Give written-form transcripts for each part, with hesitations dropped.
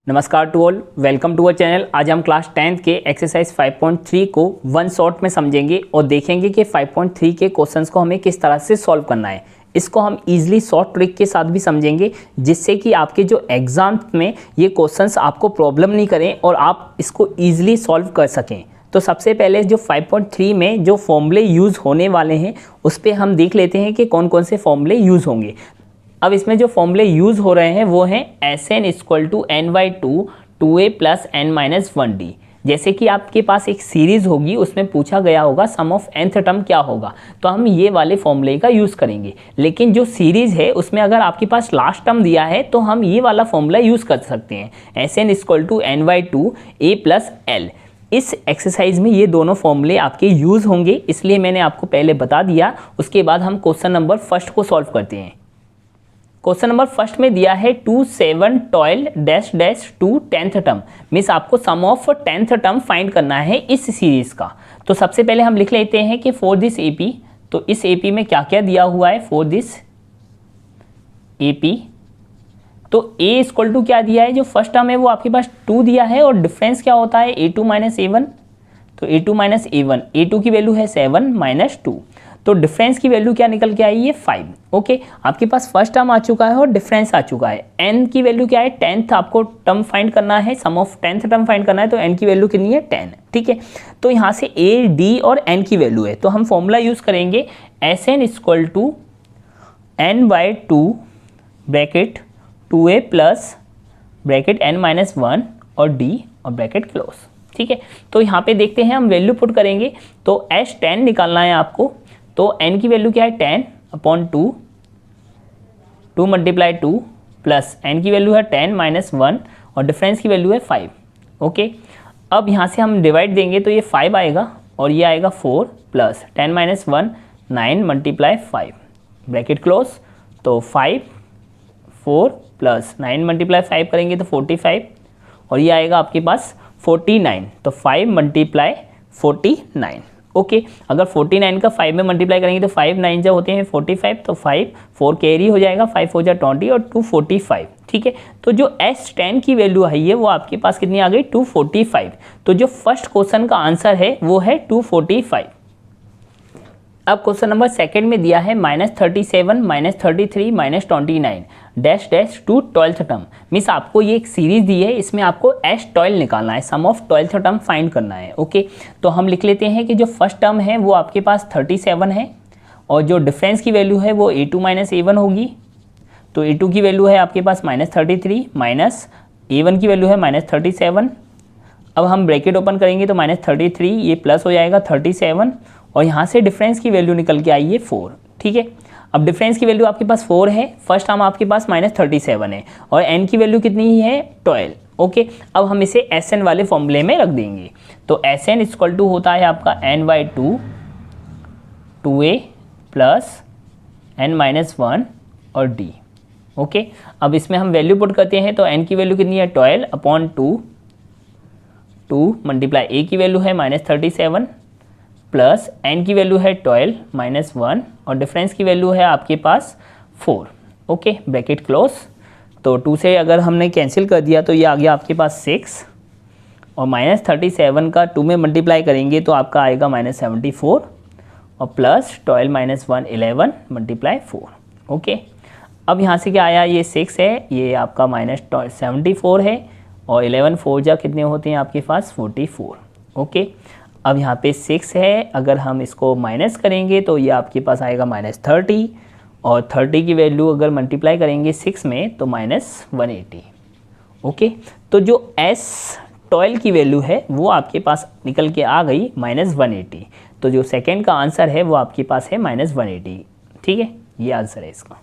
नमस्कार to all, welcome to our channel. आज हम क्लास 10th के एक्सरसाइज 5.3 को वन शॉट में समझेंगे और देखेंगे कि 5.3 के क्वेश्चंस को हमें किस तरह से सॉल्व करना है। इसको हम इजीली शॉर्ट ट्रिक के साथ भी समझेंगे, जिससे कि आपके जो एग्जाम में ये क्वेश्चंस आपको प्रॉब्लम नहीं करें और आप इसको ईजिली सॉल्व कर सकें। तो सबसे पहले जो 5.3 में जो फॉर्मूले यूज़ होने वाले हैं उस पर हम देख लेते हैं कि कौन कौन से फॉर्मूले यूज़ होंगे। अब इसमें जो फॉर्मूले यूज़ हो रहे हैं वो हैं Sn equal to n/2 2a plus n-1d। जैसे कि आपके पास एक सीरीज़ होगी, उसमें पूछा गया होगा सम ऑफ nth टर्म क्या होगा, तो हम ये वाले फॉर्मूले का यूज़ करेंगे। लेकिन जो सीरीज़ है उसमें अगर आपके पास लास्ट टर्म दिया है तो हम ये वाला फॉर्मूला यूज़ कर सकते हैं, Sn equal to n/2 a plus l। इस एक्सरसाइज में ये दोनों फॉर्मूले आपके यूज़ होंगे, इसलिए मैंने आपको पहले बता दिया। उसके बाद हम क्वेश्चन नंबर फर्स्ट को सॉल्व करते हैं। क्वेश्चन नंबर फर्स्ट में दिया है 2 7 12 dash dash 2 10th term, means आपको सम ऑफ 10th टर्म फाइंड करना है इस सीरीज का। तो सबसे पहले हम लिख लेते हैं कि फॉर दिस एपी, तो इस एपी में क्या क्या दिया हुआ है फॉर दिस एपी। तो a इक्वल टू क्या दिया है, जो फर्स्ट टर्म है वो आपके पास 2 दिया है और डिफरेंस क्या होता है a2 माइनस a1, तो a2 माइनस a1, a2 की वैल्यू है 7 माइनस 2, तो डिफरेंस की वैल्यू क्या निकल के आई, ये 5। ओके, आपके पास फर्स्ट टर्म आ चुका है और डिफरेंस आ चुका है। n की वैल्यू क्या है, 10th आपको टर्म फाइंड करना है, सम ऑफ 10th टर्म फाइंड करना है, तो n की वैल्यू कितनी है 10। ठीक है, तो यहाँ से a d और n की वैल्यू है, तो हम फॉर्मूला यूज़ करेंगे Sn equal to n/2 bracket 2a plus bracket n-1 और d और ब्रैकेट क्लोज। ठीक है, तो यहाँ पे देखते हैं हम वैल्यू पुट करेंगे, तो S10 निकालना है आपको। तो n की वैल्यू क्या है 10/2, 2 मल्टीप्लाई 2 प्लस n की वैल्यू है 10 माइनस 1 और डिफरेंस की वैल्यू है 5। ओके, अब यहाँ से हम डिवाइड देंगे तो ये 5 आएगा और ये आएगा 4 plus 10 minus 1 9 multiply 5 bracket close. तो 5 4 प्लस 9 मल्टीप्लाई 5 करेंगे तो 45 और ये आएगा आपके पास 49, तो 5 मल्टीप्लाई 49। ओके, अगर 49 का 5 में मल्टीप्लाई करेंगे तो 5 9 जब होते हैं 45, तो 5 4 कैरी हो जाएगा, 5 4 जा 20 और 245। ठीक है, तो जो S10 की वैल्यू है ये वो आपके पास कितनी आ गई 245। तो जो फर्स्ट क्वेश्चन का आंसर है वो है 245। अब क्वेश्चन नंबर सेकंड में दिया है -37 -33 -29 dash dash to 12th term, means आपको ये एक सीरीज दी है, इसमें आपको S12 निकालना है, सम ऑफ 12th टर्म फाइंड करना है। ओके, तो हम लिख लेते हैं कि जो फर्स्ट टर्म है वो आपके पास 37 है और जो डिफरेंस की वैल्यू है वो a2 माइनस a1 होगी। तो a2 की वैल्यू है आपके पास -33 माइनस a1 की वैल्यू है -37। अब हम ब्रैकेट ओपन करेंगे तो -33 ये प्लस हो जाएगा 37 और यहाँ से डिफरेंस की वैल्यू निकल के आई है 4। ठीक है, अब डिफरेंस की वैल्यू आपके पास 4 है, फर्स्ट टर्म आपके पास -37 है और n की वैल्यू कितनी है 12। ओके, अब हम इसे Sn वाले फॉर्मूले में रख देंगे। तो Sn इक्वल टू होता है आपका n/2 2a प्लस n-1 और d। ओके, अब इसमें हम वैल्यू पुट करते हैं तो n की वैल्यू कितनी है 12/2, 2 मल्टीप्लाई a की वैल्यू है -37 प्लस n की वैल्यू है 12 माइनस 1 और डिफरेंस की वैल्यू है आपके पास 4। Okay, bracket close. तो 2 से अगर हमने कैंसिल कर दिया तो ये आ गया आपके पास 6 और -37 का 2 में मल्टीप्लाई करेंगे तो आपका आएगा -74 और प्लस 12 माइनस 1 11 मल्टीप्लाई 4। ओके, अब यहाँ से क्या आया, ये 6 है, ये आपका -74 है और 11 4 जा कितने होते हैं आपके पास 44। ओके, अब यहाँ पे 6 है, अगर हम इसको माइनस करेंगे तो ये आपके पास आएगा -30 और 30 की वैल्यू अगर मल्टीप्लाई करेंगे 6 में तो -180। ओके, तो जो S12 की वैल्यू है वो आपके पास निकल के आ गई -180। तो जो सेकंड का आंसर है वो आपके पास है -180। ठीक है, ये आंसर है इसका।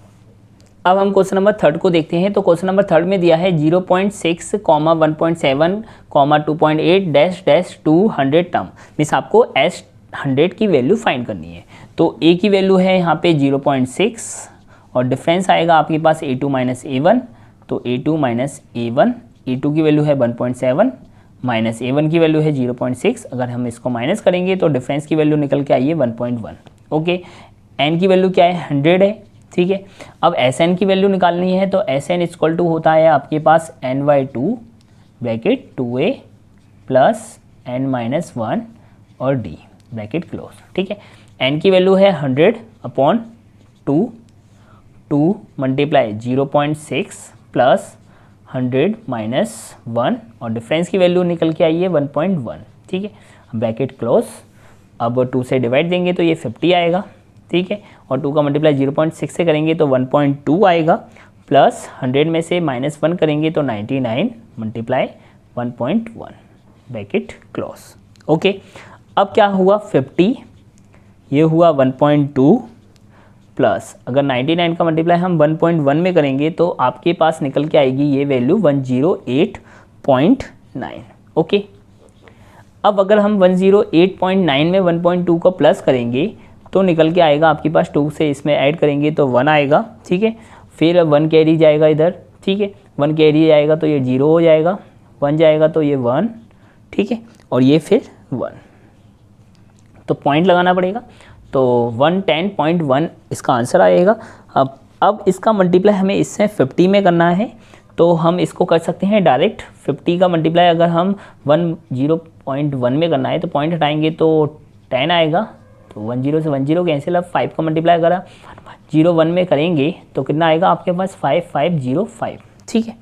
अब हम क्वेश्चन नंबर थर्ड को देखते हैं। तो क्वेश्चन नंबर थर्ड में दिया है 0.6, 1.7, 2.8 डैश डैश 200 टर्म, मीन्स आपको S100 की वैल्यू फाइंड करनी है। तो a की वैल्यू है यहाँ पे 0.6 और डिफरेंस आएगा आपके पास a2 माइनस a1, तो a2 माइनस a1, a2 की वैल्यू है 1.7 माइनस a1 की वैल्यू है 0.6, अगर हम इसको माइनस करेंगे तो डिफरेंस की वैल्यू निकल के आई है 1.1। ओके, n की वैल्यू क्या है 100 है। ठीक है, अब Sn की वैल्यू निकालनी है तो Sn इक्वल टू होता है आपके पास n/2 bracket 2a plus n minus 1 और d ब्रैकेट क्लोज, ठीक है। n की वैल्यू है 100/2, 2 मल्टीप्लाई 0.6 प्लस 100 माइनस 1 और डिफरेंस की वैल्यू निकल के आई है 1.1, ठीक है। ब्रैकेट क्लोज, अब 2 से डिवाइड देंगे तो ये 50 आएगा, ठीक है। और 2 का मल्टीप्लाई 0.6 से करेंगे तो 1.2 आएगा, प्लस 100 में से -1 करेंगे तो 99 मल्टीप्लाई 1.1 ब्रैकेट क्लोज, ओके। अब क्या हुआ 50, ये हुआ 1.2 प्लस अगर 99 का मल्टीप्लाई हम 1.1 में करेंगे तो आपके पास निकल के आएगी ये वैल्यू 108.9, ओके। अब अगर हम 108.9 में 1.2 को प्लस करेंगे तो निकल के आएगा आपके पास 2 से इसमें ऐड करेंगे तो 1 आएगा, ठीक है। फिर 1 कैरी जाएगा इधर, ठीक है। 1 कैरी जाएगा तो ये 0 हो जाएगा, 1 जाएगा तो ये 1, ठीक है। और ये फिर 1, तो पॉइंट लगाना पड़ेगा, तो 110.1 इसका आंसर आएगा। अब इसका मल्टीप्लाई हमें इससे 50 में करना है, तो हम इसको कर सकते हैं डायरेक्ट। 50 का मल्टीप्लाई अगर हम 0.1 में करना है तो पॉइंट हटाएंगे तो 10 आएगा, तो 10 से 10 कैंसिल। अब 5 का मल्टीप्लाई अगर 01 में करेंगे तो कितना आएगा आपके पास 5505, ठीक है।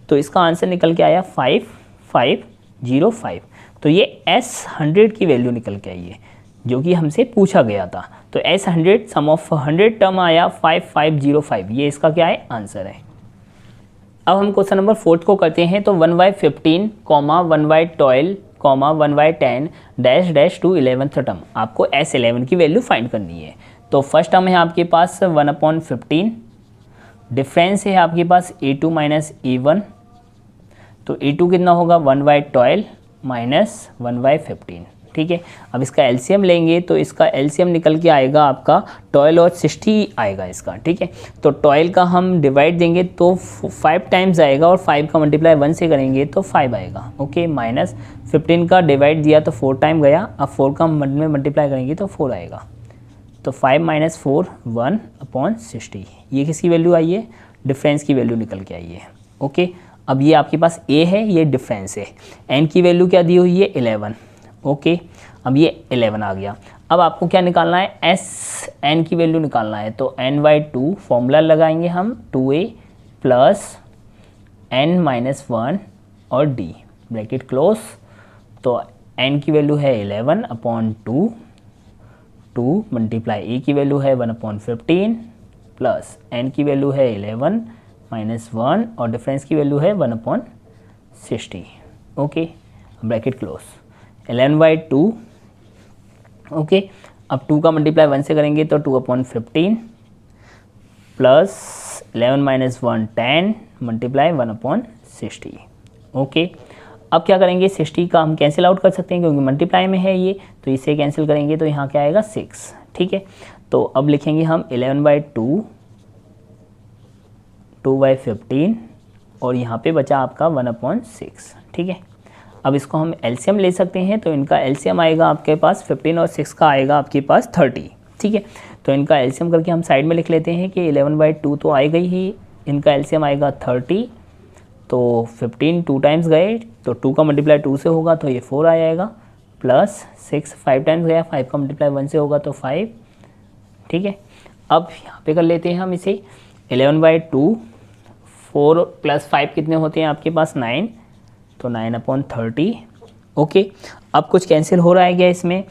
तो इसका आंसर निकल के आया 5505। तो ये S100 की वैल्यू निकल के आई है जो कि हमसे पूछा गया था। तो S100 सम ऑफ 100 टर्म आया 5505, ये इसका क्या है आंसर है। अब हम क्वेश्चन नंबर 4 को करते हैं। तो 1/15, 1/12, 1/10 dash dash to 11th term, आपको S11 की वैल्यू फाइंड करनी है। तो फर्स्ट टर्म है आपके पास 1/15, डिफरेंस है आपके पास A2 माइनस A1, तो A2 कितना होगा 1/12 माइनस 1/15, ठीक है। अब इसका एलसीएम लेंगे तो इसका एलसीएम निकल के आएगा आपका 12 और 60 आएगा इसका, ठीक है। तो 12 का हम डिवाइड देंगे तो 5 टाइम्स आएगा और 5 का मल्टीप्लाई 1 से करेंगे तो 5 आएगा, ओके। माइनस 15 का डिवाइड दिया तो 4 टाइम गया, अब 4 का में मल्टीप्लाई करेंगे तो 4 आएगा, तो 5 माइनस 4 1/60। ये किसकी वैल्यू आई है, डिफरेंस की वैल्यू निकल के आई है, ओके। अब ये आपके पास A है, ये डिफरेंस है। n की वैल्यू क्या दी हुई है 11, ओके। अब ये 11 आ गया। अब आपको क्या निकालना है Sn की वैल्यू निकालना है, तो n/2 फॉर्मूला लगाएंगे हम 2a प्लस n माइनस 1 और d ब्रैकेट क्लोज। तो n की वैल्यू है 11/2, 2 मल्टीप्लाई a की वैल्यू है 1/15 प्लस n की वैल्यू है 11 माइनस 1 और डिफरेंस की वैल्यू है 1/60, ओके। Bracket close 11/2, okay. अब 2 का मल्टीप्लाई 1 से करेंगे तो 2/15 प्लस 11 माइनस 1 10 मल्टीप्लाई 1/60, ओके। अब क्या करेंगे 60 का हम कैंसिल आउट कर सकते हैं क्योंकि मल्टीप्लाई में है ये, तो इसे कैंसिल करेंगे तो यहाँ क्या आएगा 6, ठीक है। तो अब लिखेंगे हम 11/2 2/15 और यहाँ पे बचा आपका 1/6, ठीक है। अब इसको हम एलसीएम ले सकते हैं, तो इनका एलसीएम आएगा आपके पास 15 और 6 का आएगा आपके पास 30, ठीक है। तो इनका एलसीएम करके हम साइड में लिख लेते हैं कि 11/2 तो आएगा ही, इनका एलसीएम आएगा 30, तो 15 2 टाइम्स गए तो 2 का मल्टीप्लाई 2 से होगा तो ये 4 आ जाएगा, प्लस 6 5 टाइम्स गया, 5 का मल्टीप्लाई 1 से होगा तो 5, ठीक है। अब यहाँ पे कर लेते हैं हम इसे 11/2, 4 + 5 कितने होते हैं आपके पास 9, तो 9/30, ओके। अब कुछ कैंसिल हो रहा है क्या इसमें,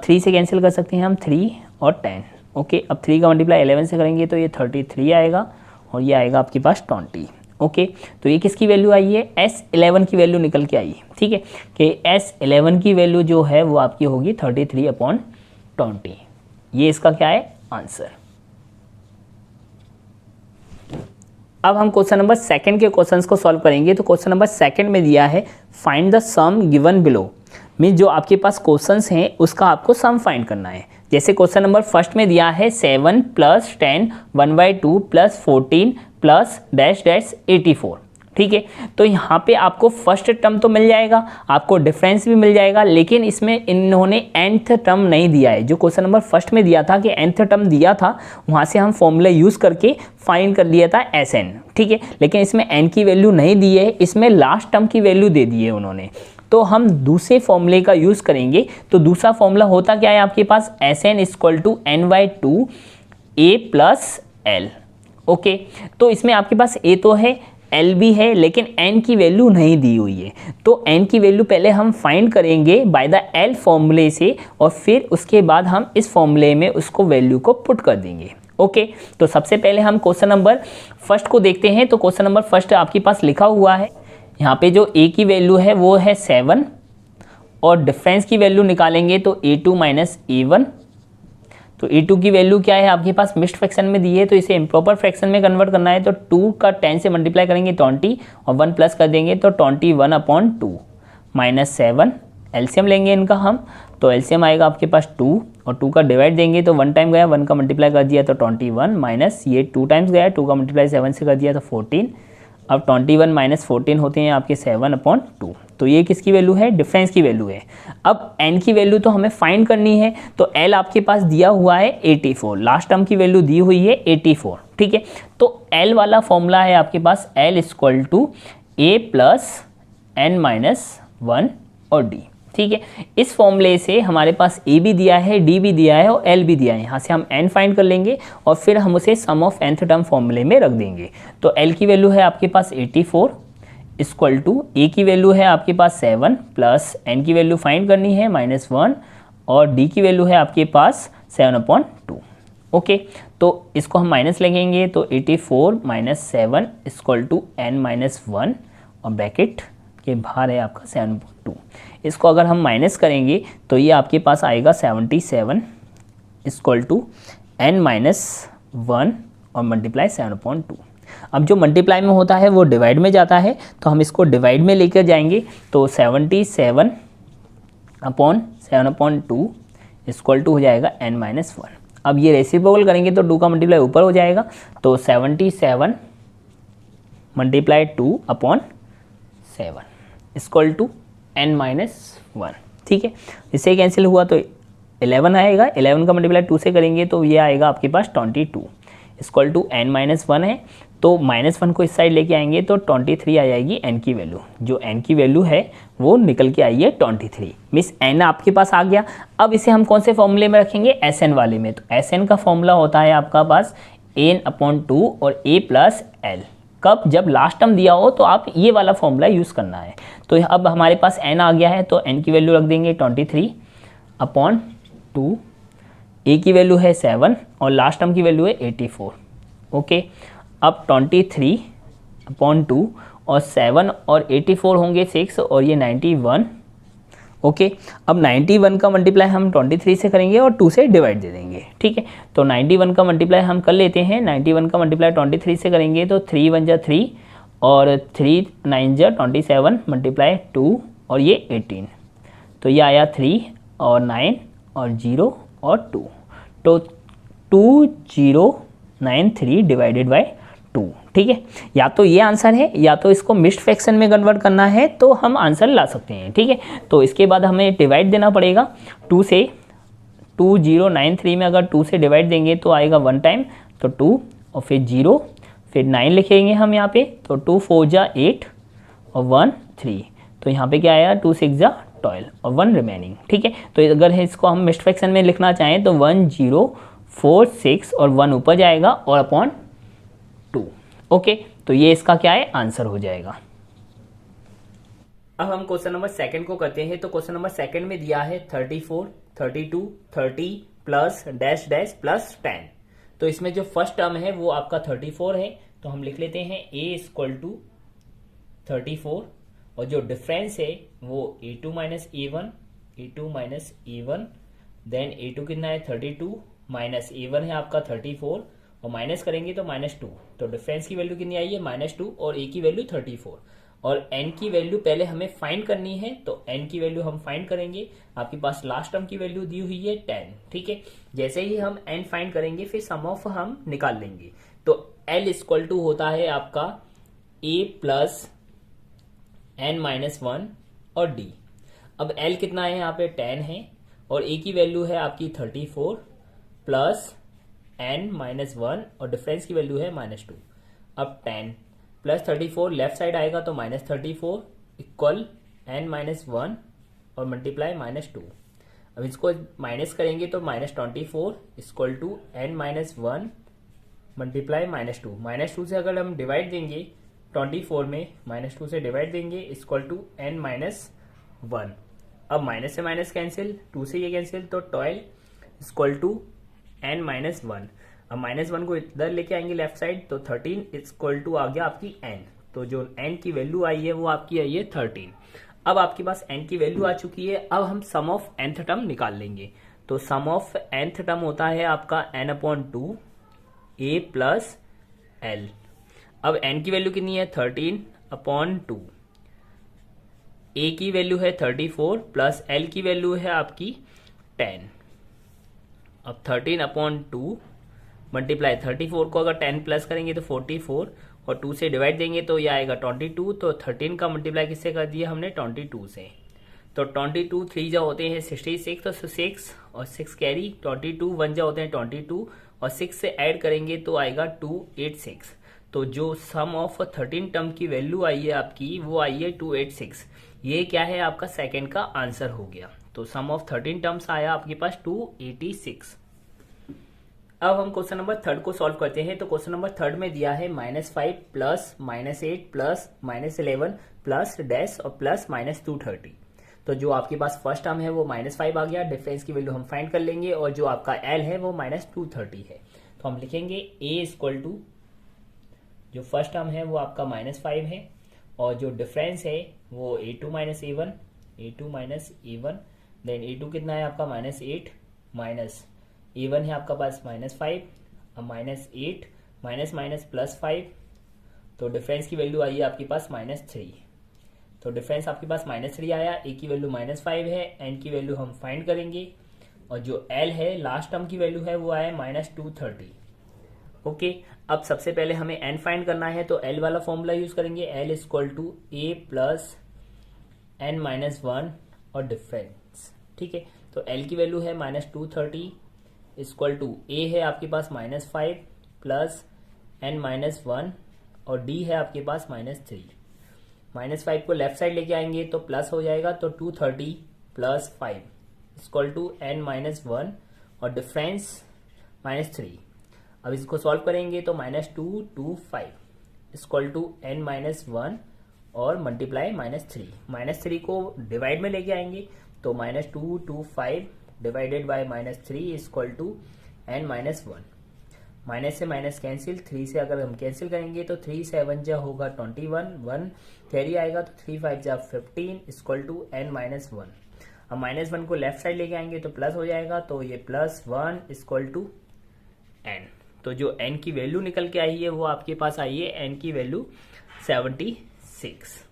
3 से कैंसिल कर सकते हैं हम 3 और 10, ओके। अब 3 का मल्टीप्लाई 11 से करेंगे तो ये 33 आएगा और ये आएगा आपके पास 20, ओके। तो ये किसकी वैल्यू आई है S11 की वैल्यू निकल के आई, ठीक है, कि S11 की वैल्यू जो है वो आपकी होगी 33/20। ये इसका क्या है आंसर। अब हम क्वेश्चन नंबर 2 के क्वेश्चंस को सॉल्व करेंगे। तो क्वेश्चन नंबर 2 में दिया है find the sum given below, means जो आपके पास क्वेश्चंस हैं उसका आपको सम फाइंड करना है। जैसे क्वेश्चन नंबर 1 में दिया है 7 + 10 1/2 + 14 + डैश डैश 84, ठीक है। तो यहाँ पे आपको फर्स्ट टर्म तो मिल जाएगा, आपको डिफरेंस भी मिल जाएगा, लेकिन इसमें इन्होंने nth टर्म नहीं दिया है। जो क्वेश्चन नंबर फर्स्ट में दिया था कि nth टर्म दिया था, वहाँ से हम फॉर्मूला यूज़ करके फाइंड कर लिया था Sn, ठीक है। लेकिन इसमें n की वैल्यू नहीं दी है, इसमें लास्ट टर्म की वैल्यू दे दी है उन्होंने। तो हम दूसरे फॉर्मूले का यूज़ करेंगे। तो दूसरा फॉर्मूला होता क्या है आपके पास, Sn = n/2 a + l। Okay, तो इसमें आपके पास a तो है, L भी है, लेकिन n की वैल्यू नहीं दी हुई है। तो n की वैल्यू पहले हम फाइंड करेंगे बाय द L फॉर्मूले से, और फिर उसके बाद हम इस फॉर्मूले में उसको वैल्यू को पुट कर देंगे। ओके, तो सबसे पहले हम क्वेश्चन नंबर फर्स्ट को देखते हैं। तो क्वेश्चन नंबर फर्स्ट आपके पास लिखा हुआ है, यहाँ पे जो a की वैल्यू है वो है 7, और डिफरेंस की वैल्यू निकालेंगे तो a2 - a1। तो a2 की वैल्यू क्या है आपके पास, मिक्स्ड फ्रैक्शन में दी है, तो इसे इम्प्रॉपर फ्रैक्शन में कन्वर्ट करना है। तो 2 का 10 से मल्टीप्लाई करेंगे 20, और 1 प्लस कर देंगे तो 21/2 - 7। एलसीएम लेंगे इनका हम, तो एलसीएम आएगा आपके पास 2, और 2 का डिवाइड देंगे तो 1 टाइम गया, 1 का मल्टीप्लाई कर दिया तो 21, माइनस ये 2 टाइम्स गया, 2 का मल्टीप्लाई 7 से कर दिया तो 14। अब 21 - 14 होते हैं आपके 7/2। तो ये किसकी वैल्यू है, डिफरेंस की वैल्यू है। अब n की वैल्यू तो हमें फाइंड करनी है। तो l आपके पास दिया हुआ है 84, लास्ट टर्म की वैल्यू दी हुई है 84, ठीक है। तो l वाला फॉर्मूला है आपके पास l = a + n-1 और d, ठीक है। इस फॉर्मूले से हमारे पास a भी दिया है, d भी दिया है और l भी दिया है। यहाँ से हम n फाइंड कर लेंगे और फिर हम उसे सम ऑफ nth टर्म फॉर्मूले में रख देंगे। तो l की वैल्यू है आपके पास 84 = a की वैल्यू है आपके पास 7 प्लस n की वैल्यू फाइंड करनी है -1, और d की वैल्यू है आपके पास 7/2। ओके, तो इसको हम माइनस लगेंगे तो 84 - 7 = n-1, और ब्रैकेट के बाहर है आपका 7/2। इसको अगर हम माइनस करेंगे तो ये आपके पास आएगा 77 = n-1 और मल्टीप्लाई 7/2। अब जो मल्टीप्लाई में होता है वो डिवाइड में जाता है, तो हम इसको डिवाइड में लेकर जाएंगे। तो 77/7/2 = हो जाएगा n-1। अब ये रेसिप्रोकल करेंगे तो 2 का मल्टीप्लाई ऊपर हो जाएगा, तो 77 × 2/7 = n-1, ठीक है। इससे कैंसिल हुआ तो 11 आएगा, 11 का मल्टीप्लाई 2 से करेंगे तो ये आएगा आपके पास 22 = n-1 है। तो -1 को इस साइड लेके आएंगे तो 23 आ जाएगी n की वैल्यू। जो n की वैल्यू है वो निकल के आई है 23, मिस n आपके पास आ गया। अब इसे हम कौन से फॉर्मूले में रखेंगे, Sn वाले में। तो Sn का फॉर्मूला होता है आपका पास n/2 और a + l। कब, जब लास्ट टर्म दिया हो तो आप ये वाला फॉर्मूला यूज़ करना है। तो अब हमारे पास n आ गया है, तो n की वैल्यू रख देंगे 23/2, a की वैल्यू है 7 और लास्ट टर्म की वैल्यू है 84। ओके, अब 23/2 और 7 और 84 होंगे 6 और ये 91। ओके, अब 91 का मल्टीप्लाई हम 23 से करेंगे और 2 से डिवाइड दे देंगे, ठीक है। तो 91 का मल्टीप्लाई हम कर लेते हैं। 91 का मल्टीप्लाई 23 से करेंगे तो 3 × 1 = 3 और 3 × 9 = 27 × 2 और ये 18। तो ये आया 3 और 9 और 0 और 2, तो 2093 / 2, ठीक है। या तो ये आंसर है या तो इसको मिक्स्ड फ्रैक्शन में कन्वर्ट करना है तो हम आंसर ला सकते हैं, ठीक है। तो इसके बाद हमें डिवाइड देना पड़ेगा 2 से। 2093 में अगर 2 से डिवाइड देंगे तो आएगा 1 टाइम, तो 2 और फिर 0 फिर 9 लिखेंगे हम यहाँ पे, तो 2 × 4 = 8 और 1 3। तो यहाँ पे क्या आया 2 × 6 = 12 और 1 रिमेनिंग, ठीक है। तो अगर इसको हम मिक्स्ड फ्रैक्शन में लिखना चाहें तो 1 0 4 6 और 1 ऊपर जाएगा और अपॉन 2। ओके, तो ये इसका क्या है, आंसर हो जाएगा। अब हम क्वेश्चन नंबर सेकंड को करते हैं। तो क्वेश्चन नंबर सेकंड में दिया है 34, 32, 30 प्लस डैश डैश प्लस 10। तो इसमें जो फर्स्ट टर्म है वो आपका 34 है, तो हम लिख लेते हैं a = 34 और जो डिफरेंस है वो a2 - a1, a2 - a1, then a2 कितना है 32 माइनस a1 है आपका 34 और माइनस करेंगे तो -2। तो डिफरेंस की वैल्यू कितनी आई है -2 और a की वैल्यू 34 और n की वैल्यू पहले हमें फाइंड करनी है। तो n की वैल्यू हम फाइंड करेंगे, आपके पास लास्ट टर्म की वैल्यू दी हुई है 10, ठीक है। जैसे ही हम n फाइंड करेंगे फिर सम ऑफ हम निकाल लेंगे। तो l = होता है आपका ए प्लस एन माइनस वन और डी। अब एल कितना है यहाँ पे 10 है और ए की वैल्यू है आपकी 34 प्लस एन माइनस वन और डिफरेंस की वैल्यू है -2। अब 10 प्लस 34 लेफ्ट साइड आएगा तो -34 इक्वल एन माइनस वन और मल्टीप्लाई -2। अब इसको माइनस करेंगे तो -24 equal to n minus one multiply -2। -2 से अगर हम डिवाइड देंगे 24 में -2 से डिवाइड देंगे equal to n minus one. अब माइनस से माइनस कैंसिल, 2 से ये कैंसिल तो 12 equal to n minus one. अब -1 को इधर लेके आएंगे लेफ्ट साइड तो 13 इक्वल टू आ गया आपकी n। तो जो n की वैल्यू आई है वो आपकी आई है 13। अब आपके पास n की वैल्यू आ चुकी है। अब हम सम ऑफ nth टर्म निकाल लेंगे। तो सम ऑफ nth टर्म होता है आपका n/2 a प्लस l। अब n की वैल्यू कितनी है 13/2, a की वैल्यू है 34 प्लस l की वैल्यू है आपकी 10। अब 13/2 मल्टीप्लाई 34 को अगर 10 प्लस करेंगे तो 44 और 2 से डिवाइड देंगे तो ये आएगा 22। तो 13 का मल्टीप्लाई किससे कर दिया हमने 22 से। तो 22 3 जा होते हैं 66 तो 6 और 6 कैरी 22 1 जा होते हैं 22 और 6 से ऐड करेंगे तो आएगा 286। तो जो सम ऑफ 13 टर्म की वैल्यू आई है आपकी वो आई है 286। ये क्या है आपका सेकंड का आंसर हो गया। तो सम ऑफ 13 टर्म्स आया आपके पास 286। अब हम क्वेश्चन नंबर 3 को सॉल्व करते हैं। तो क्वेश्चन नंबर 3 में दिया है -5 प्लस -8 प्लस -11 प्लस डैश और प्लस -230। तो जो आपके पास फर्स्ट टर्म है वो -5 आ गया, डिफरेंस की वैल्यू हम फाइंड कर लेंगे और जो आपका एल है वो -230 है। तो हम लिखेंगे a इक्वल टू जो फर्स्ट टर्म है वो आपका -5 है और जो डिफरेंस है वो a2 - a1 देन a2 कितना है आपका -8 माइनस a1 है आपका पास -5 अब -8 माइनस +5 तो डिफरेंस की वैल्यू आई है आपके पास -3। तो डिफरेंस आपके पास -3 आया, a की वैल्यू -5 है, n की वैल्यू हम फाइंड करेंगे और जो l है लास्ट टर्म की वैल्यू है वो आया -230। ओके, अब सबसे पहले हमें n फाइंड करना है तो l वाला फॉर्मूला यूज करेंगे। l equal to a plus n minus one और डिफरेंस। ठीक है, तो l की वैल्यू है -230 इक्वल टू a है आपके पास -5 प्लस n माइनस वन और d है आपके पास -3। -5 को लेफ्ट साइड लेके आएंगे तो प्लस हो जाएगा तो 230 plus 5 equal to n minus one और डिफरेंस -3। अब इसको सॉल्व करेंगे तो -225 equal to n minus one और मल्टीप्लाई -3 को डिवाइड में लेके आएंगे तो -225 divided by -3 equal to n minus one. Minus से माइनस कैंसिल, 3 से अगर हम कैंसिल करेंगे तो 3 7 जा होगा 21, 1 कैरी आएगा तो 3 5 जा 15 equal to n minus one. अब -1 को लेफ्ट साइड लेके आएंगे तो प्लस हो जाएगा तो ये +1 इक्वल टू n। तो जो n की वैल्यू निकल के आई है वो आपके पास आई है n की वैल्यू 76।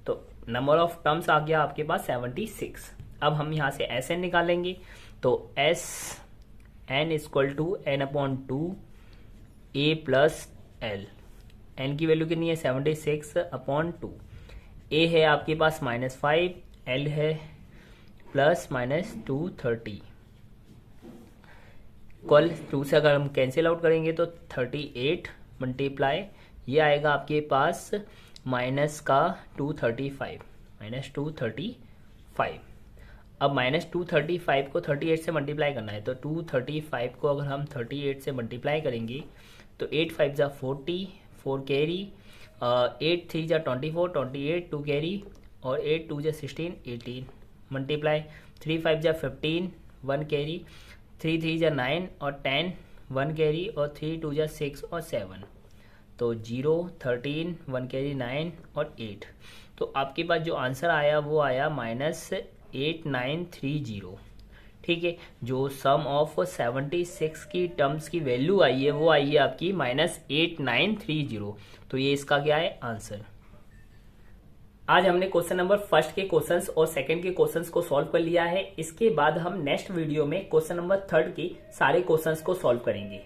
तो नंबर ऑफ टर्म्स आ गया आपके पास 76। अब हम यहाँ से Sn निकालेंगे तो Sn equal to n/2 a plus l। n की वैल्यू कितनी है 76/2। a है आपके पास -5, l है +-230 इक्वल 2 से अगर हम कैंसिल आउट करेंगे तो 38 मल्टीप्लाई ये आएगा आपके पास -235। अब -235 को 38 से मल्टीप्लाई करना है तो 235 को अगर हम 38 से मल्टीप्लाई करेंगे तो 8 5 जा 40, 4 कैरी, 8 3 जा 24, 28 2 कैरी और 8 2 जा 16, 18 मल्टीप्लाई 3 5 जा 15, 1 कैरी, 3 3 जा 9 और 10 1 कैरी और 3 2 जा 6 और 7 तो 0 13 1 कैरी 9 और 8। तो आपके पास जो आंसर आया वो आया -8930। ठीक है, जो सम ऑफ 76 की टर्म्स की वैल्यू आई है वो आई है आपकी -8930। तो ये इसका क्या है आंसर। आज हमने क्वेश्चन नंबर फर्स्ट के क्वेश्चंस और सेकंड के क्वेश्चंस को सॉल्व कर लिया है। इसके बाद हम नेक्स्ट वीडियो में क्वेश्चन नंबर थर्ड के सारे क्वेश्चंस को सॉल्व करेंगे।